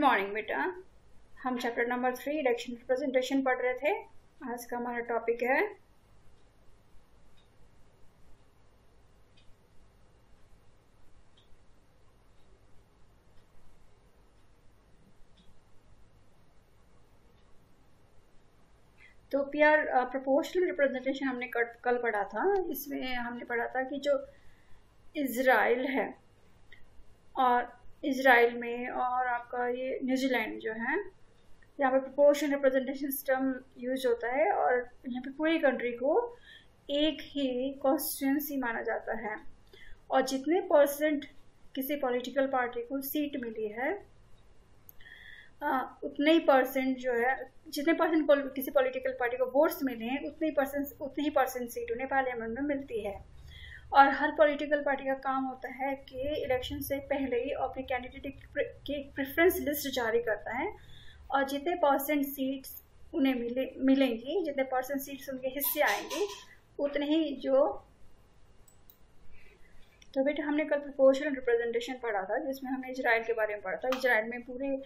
Morning बेटा। हम chapter number 3 election representation पढ़ रहे थे। आज का हमारा टॉपिक है तो पीआर प्रोपोर्शनल रिप्रेजेंटेशन। हमने कल पढ़ा था। इसमें हमने पढ़ा था कि जो इज़राइल है और इज़राइल में और आपका ये न्यूजीलैंड जो है, यहाँ पे प्रोपोर्शनल रिप्रेजेंटेशन सिस्टम यूज होता है और यहाँ पे पूरी कंट्री को एक ही कॉन्स्टिट्यूंसी माना जाता है और जितने परसेंट किसी पॉलिटिकल पार्टी को सीट मिली है उतने ही परसेंट जो है, जितने परसेंट किसी पॉलिटिकल पार्टी को वोट्स मिले हैं उतने ही परसेंट सीट उन्हें पार्लियामेंट में मिलती है। और हर पॉलिटिकल पार्टी का काम होता है कि इलेक्शन से पहले ही अपने कैंडिडेट की प्रेफरेंस लिस्ट जारी करता है और जितने परसेंट सीट्स उन्हें मिलेंगी, जितने परसेंट सीट्स उनके हिस्से आएंगे उतने ही जो। तो बेटा हमने कल प्रोपोर्शनल रिप्रेजेंटेशन पढ़ा था जिसमें हमने इजराइल के बारे में पढ़ा था। इजराइल में पूरे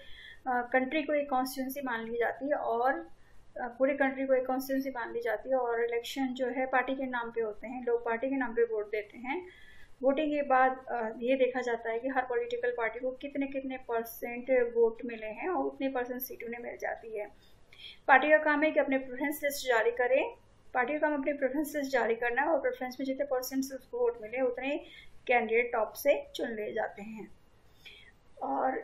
कंट्री को एक कॉन्स्टिट्यूंसी मान ली जाती है और पूरे कंट्री को एक कॉन्स्टिट्यूंसी मान ली जाती है और इलेक्शन जो है पार्टी के नाम पे होते हैं। लोग पार्टी के नाम पे वोट देते हैं। वोटिंग के बाद ये देखा जाता है कि हर पॉलिटिकल पार्टी को कितने कितने परसेंट वोट मिले हैं और उतने परसेंट सीट उन्हें मिल जाती है। पार्टी का काम है कि अपने प्रेफरेंस लिस्ट जारी करें। पार्टी का काम अपनी प्रेफरेंस लिस्ट जारी करना है और प्रेफरेंस में जितने परसेंट उसको वोट मिले उतने कैंडिडेट टॉप से चुन लिए जाते हैं। और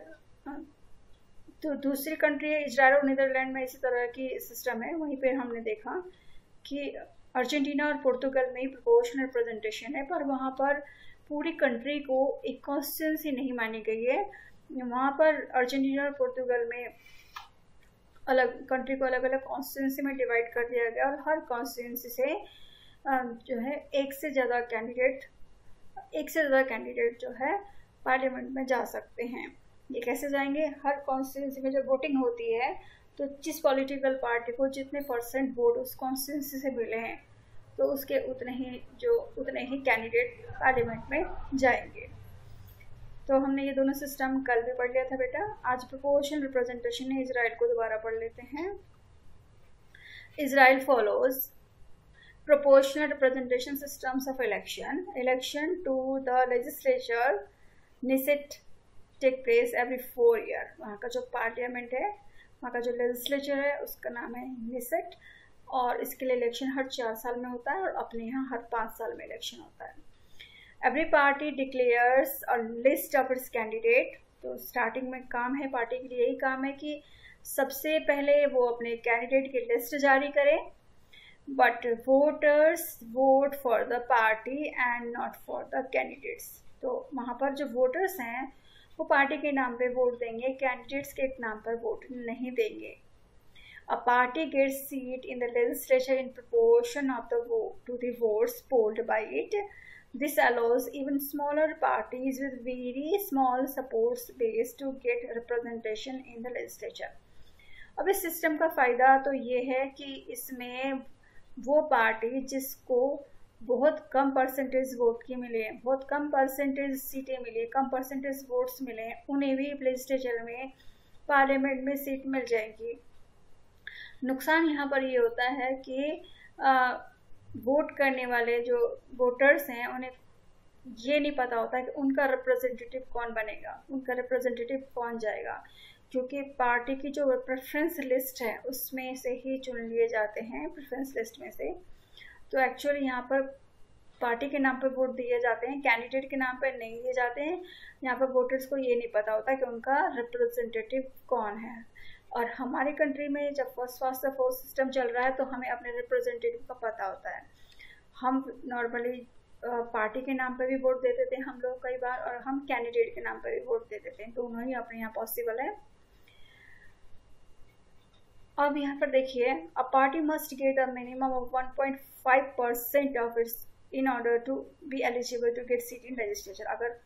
तो दूसरी कंट्री है इजराइल और नीदरलैंड में इसी तरह की सिस्टम है। वहीं पे हमने देखा कि अर्जेंटीना और पुर्तगाल में ही प्रोपोर्शनल रिप्रेजेंटेशन है, पर वहाँ पर पूरी कंट्री को एक कॉन्स्टिट्यूंसी नहीं मानी गई है। वहाँ पर अर्जेंटीना और पुर्तगाल में अलग कंट्री को अलग अलग कॉन्स्टिट्यूंसी में डिवाइड कर दिया गया और हर कॉन्स्टिट्यूंसी से जो है एक से ज़्यादा कैंडिडेट जो है पार्लियामेंट में जा सकते हैं। ये कैसे जाएंगे? हर कॉन्स्टिट्यूंसी में जब वोटिंग होती है तो जिस पॉलिटिकल पार्टी को जितने परसेंट वोट उस कॉन्स्टिट्यूंसी से मिले हैं तो उसके उतने ही कैंडिडेट पार्लियामेंट में जाएंगे। तो हमने ये दोनों सिस्टम कल भी पढ़ लिया था बेटा। आज प्रोपोर्शनल रिप्रेजेंटेशन है, इजराइल को दोबारा पढ़ लेते हैं। Israel follows proportional representation systems of election to the legislature Knesset take place every 4 year। वहाँ का जो पार्लियामेंट है, वहाँ का जो लेजिस्लेचर है उसका नाम है Knesset और इसके लिए इलेक्शन हर 4 साल में होता है और अपने यहाँ हर 5 साल में इलेक्शन होता है। Every party declares a list of its candidate. तो स्टार्टिंग में काम है पार्टी के लिए, यही काम है कि सबसे पहले वो अपने कैंडिडेट की लिस्ट जारी करें। But voters vote for the party and not for the candidates. तो वहाँ पर जो वोटर्स हैं वो पार्टी के नाम पे वोट देंगे, कैंडिडेट्स के नाम पर वोट नहीं देंगे। A party gets seat in the legislature in proportion of the vote to the votes polled by it. This allows even smaller parties with very small support base to get representation in the legislature। अब इस system का फ़ायदा तो ये है कि इसमें वो पार्टी जिसको बहुत कम परसेंटेज वोट की मिले, बहुत कम परसेंटेज सीटें मिली, कम परसेंटेज वोट्स मिले, उन्हें भी लेजिस्लेचर में पार्लियामेंट में सीट मिल जाएगी। नुकसान यहाँ पर ये होता है कि वोट करने वाले जो वोटर्स हैं उन्हें ये नहीं पता होता कि उनका रिप्रेजेंटेटिव कौन बनेगा, उनका रिप्रेजेंटेटिव कौन जाएगा, क्योंकि पार्टी की जो प्रेफरेंस लिस्ट है उसमें से ही चुन लिए जाते हैं, प्रेफरेंस लिस्ट में से। तो एक्चुअली यहाँ पर पार्टी के नाम पर वोट दिए जाते हैं, कैंडिडेट के नाम पर नहीं दिए जाते हैं। यहाँ पर वोटर्स को ये नहीं पता होता कि उनका रिप्रेजेंटेटिव कौन है। और हमारी कंट्री में जब first past the post system चल रहा है तो हमें अपने रिप्रेजेंटेटिव का पता होता है। हम नॉर्मली पार्टी के नाम पर भी वोट दे देते हैं हम लोग कई बार, और हम कैंडिडेट के नाम पर भी वोट दे देते हैं। दोनों ही अपने यहाँ पॉसिबल है। अब यहाँ पर देखिए, a party must get a minimum of 1.5% of its in order to be eligible to get seat in legislature. अगर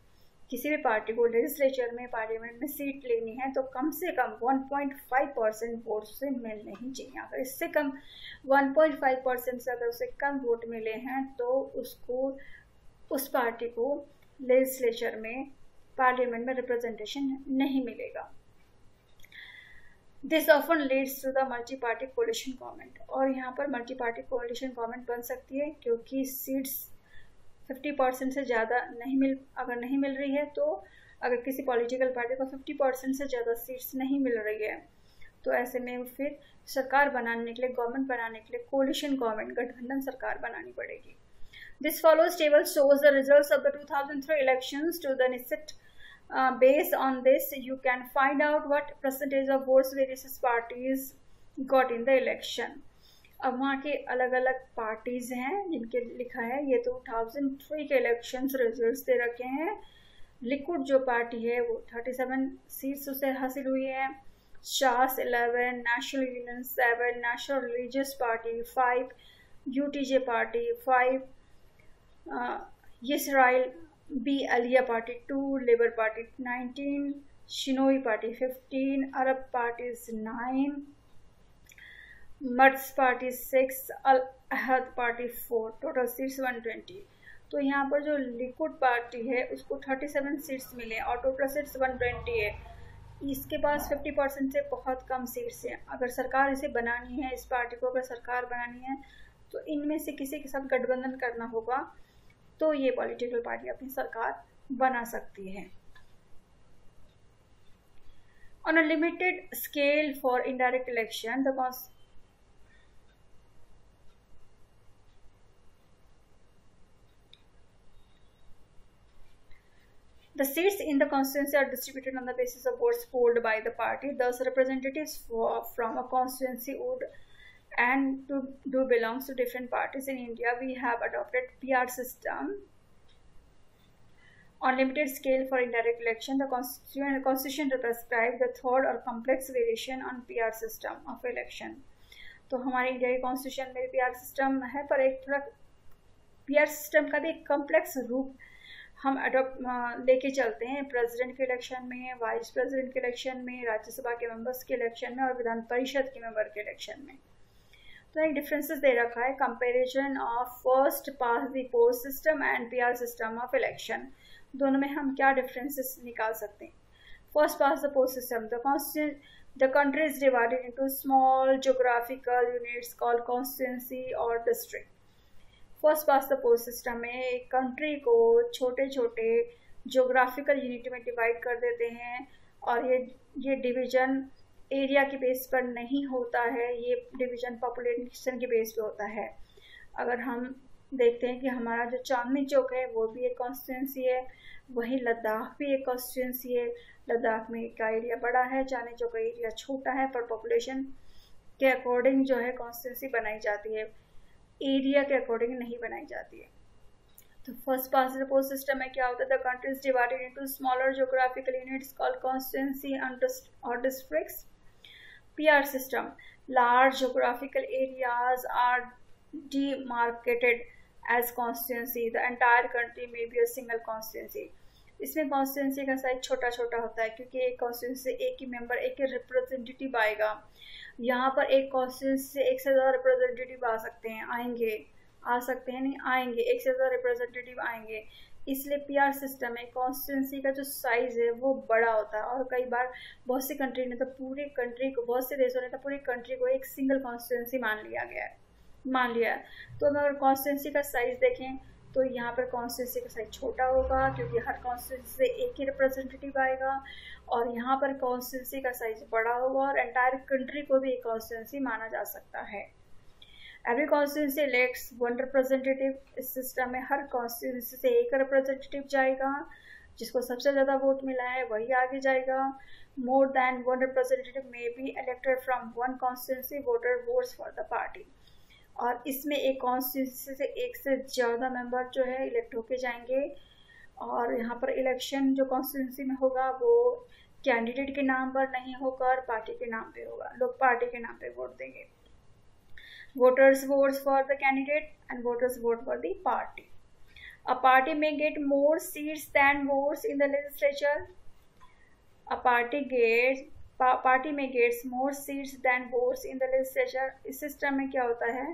किसी भी पार्टी को लेजिस्लेचर में पार्लियामेंट में सीट लेनी है तो कम से कम 1.5% वोट से मिलने ही चाहिए। अगर इससे कम 1.5% से अगर उससे कम वोट मिले हैं तो उस पार्टी को लेजिस्लेचर में पार्लियामेंट में रिप्रेजेंटेशन नहीं मिलेगा। This often leads to the multi party coalition government, और यहाँ पर मल्टी पार्टी कोलिशन गवर्नमेंट बन सकती है क्योंकि सीट्स 50% से ज़्यादा अगर नहीं मिल रही है, तो अगर किसी पॉलिटिकल पार्टी को 50% से ज़्यादा सीट्स नहीं मिल रही है, तो ऐसे में फिर सरकार बनाने के लिए, गवर्नमेंट बनाने के लिए कोलिशन गवर्नमेंट, गठबंधन सरकार बनानी पड़ेगी. This follows table shows the results of the 2003 elections to the Knesset. Based on this, you can find out what percentage of votes various parties got in the election. अब वहाँ के अलग अलग parties हैं जिनके लिखा है, ये 2003 के इलेक्शंस रिजल्ट्स दे रखे हैं. लिकुड जो पार्टी है वो 37 सीट्स उसे हासिल हुई है, Shas 11, National Union 7, National Religious party 5, UTJ party 5, Yisrael Ba Aliyah party 2, Labour party 19, Shinui party 15, Arab parties 9, Meretz party 6, Al Ahd party 4, total seats 120. तो यहाँ पर जो लिकुड पार्टी है उसको 37 सीट्स मिले और टोटल सीट्स 120 है. इसके पास 50% से बहुत कम सीट्स हैं. अगर सरकार इसे बनानी है, इस पार्टी को अगर सरकार बनानी है, तो इनमें से किसी के साथ गठबंधन करना होगा, तो ये पॉलिटिकल पार्टी अपनी सरकार बना सकती है. On a limited scale for indirect election, the seats in the constituency are distributed on the basis of votes polled by the party. Thus, representatives from a constituency would and do belongs to different parties. In India, we have adopted PR system on limited scale for indirect election. The constitution prescribes the third or complex variation on PR system of election. तो हमारे India के constitution में PR system है, पर एक थोड़ा PR system का भी एक कॉम्प्लेक्स रूप हम लेके चलते हैं प्रेसिडेंट के इलेक्शन में, वाइस प्रेसिडेंट के इलेक्शन में, राज्यसभा के मेंबर्स के इलेक्शन में और विधान परिषद के मेंबर के इलेक्शन में. तो एक डिफरेंसेस दे रखा है, comparison of first pass the post system and PR system of election. दोनों में हम क्या डिफरेंसेस निकाल सकते हैं. First pass the post system, the country is divided into small geographical units called constituency or district. First pass the post system में एक country को छोटे छोटे जोग्राफिकल यूनिट में डिवाइड कर देते हैं, और ये डिवीजन एरिया के बेस पर नहीं होता है, ये डिवीजन पॉपुलेशन के बेस पे होता है. अगर हम देखते हैं कि हमारा जो चांदनी चौक है वो भी एक कॉन्स्टिट्यूंसी है, वहीं लद्दाख भी एक कॉन्स्टिट्यूंसी है. लद्दाख में का एरिया बड़ा है, चांदनी चौक का एरिया छोटा है, पर पॉपुलेशन के अकॉर्डिंग जो है कॉन्स्टिट्यूंसी बनाई जाती है, एरिया के अकॉर्डिंग नहीं बनाई जाती है. तो first pass the post system में क्या होता है, the country is divided into smaller geographical units called constituency और districts. PR system, large geographical areas are demarcated as constituency. The entire country may be a single constituency. इसमें constituency का size छोटा छोटा होता है क्योंकि एक कॉन्स्टिट्यूंसी से एक ही मेंबर, एक ही रिप्रेजेंटेटिव आएगा. यहाँ पर एक कॉन्स्टिट्यूंसी से एक से ज़्यादा रिप्रेजेंटेटिव आ सकते हैं, आ सकते हैं नहीं आएंगे, एक से ज़्यादा रिप्रेजेंटेटिव आएंगे. इसलिए PR सिस्टम में कॉन्स्टिट्यूंसी का जो साइज है वो बड़ा होता है, और कई बार बहुत सी कंट्री ने तो पूरी कंट्री को, बहुत से देशों ने तो पूरी कंट्री को एक सिंगल कॉन्स्टिट्यूंसी मान लिया है. तो अगर कॉन्स्टिट्यूंसी का साइज देखें तो यहाँ पर कॉन्स्टिट्यूंसी का साइज छोटा होगा क्योंकि हर कॉन्स्टिट्यूंसी से एक ही रिप्रेजेंटेटिव आएगा, और यहाँ पर कॉन्स्टिट्यूंसी का साइज बड़ा होगा और एंटायर कंट्री को भी एक कॉन्स्टिट्यूंसी माना जा सकता है. Every constituency elects one representative. इस सिस्टम में हर कॉन्स्टिट्यूंसी से एक रिप्रेजेंटेटिव जाएगा, जिसको सबसे ज़्यादा वोट मिला है वही आगे जाएगा. More than one representative may be elected from one constituency. Voter votes for the party. और इसमें एक कॉन्स्टिट्यूंसी से एक से ज़्यादा मेंबर जो है इलेक्ट होके जाएंगे, और यहाँ पर इलेक्शन जो कॉन्स्टिट्यूंसी में होगा वो कैंडिडेट के नाम पर नहीं होकर पार्टी के नाम पे होगा. लोग पार्टी के नाम पे वोट देंगे. Voters votes for the candidate and voters vote for the party. A party may get more seats than votes in the legislature. A party may gets more seats than votes in the legislature. इस system में क्या होता है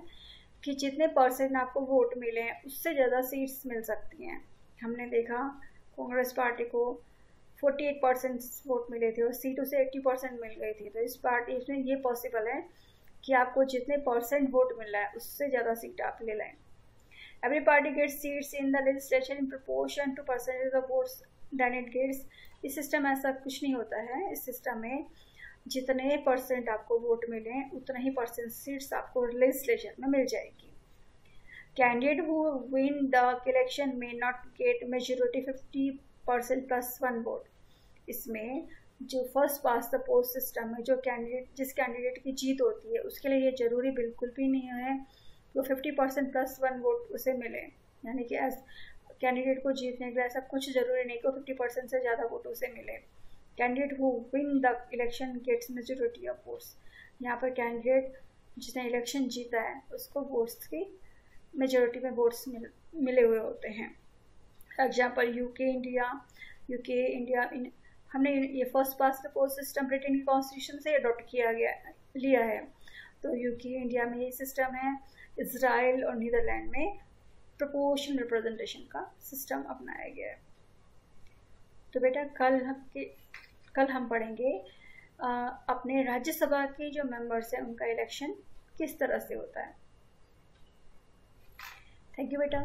कि जितने percent आपको vote मिले हैं उससे ज़्यादा सीट्स मिल सकती हैं. हमने देखा कांग्रेस पार्टी को 48% वोट मिले थे और सीट उसे 80% मिल गई थी। तो इस पार्टी इसमें ये पॉसिबल है कि आपको जितने परसेंट वोट मिल रहा है उससे ज़्यादा सीट आप ले लें। Every party gets seats in the legislation in proportion to percentage of votes then it gets. इस सिस्टम में ऐसा कुछ नहीं होता है। इस सिस्टम में जितने परसेंट आपको वोट मिले उतना ही परसेंट सीट्स आपको लेजिस्लेशन में मिल जाएगी। Candidate who win the election may not get majority 50% plus 1 vote। इसमें जो first pass the post system है, जो कैंडिडेट जिस कैंडिडेट की जीत होती है उसके लिए ये जरूरी बिल्कुल भी नहीं है वो 50% प्लस 1 वोट उसे मिले। यानी कि एज कैंडिडेट को जीतने के लिए ऐसा कुछ जरूरी नहीं कि 50% से ज़्यादा वोट उसे मिले। Candidate who win the election gets majority of votes. यहाँ पर कैंडिडेट जिसने इलेक्शन जीता है उसको वोट्स की मेजोरिटी में वोट्स मिले हुए होते हैं। एग्जाम्पल यूके इंडिया हमने ये first pass the post system Britain की कॉन्स्टिट्यूशन से अडॉप्ट लिया है। तो यूके इंडिया में ये सिस्टम है। इजराइल और नीदरलैंड में प्रोपोर्शनल रिप्रेजेंटेशन का सिस्टम अपनाया गया है। तो बेटा कल हम पढ़ेंगे अपने राज्यसभा के जो मेंबर्स हैं उनका इलेक्शन किस तरह से होता है। थैंक यू बेटा।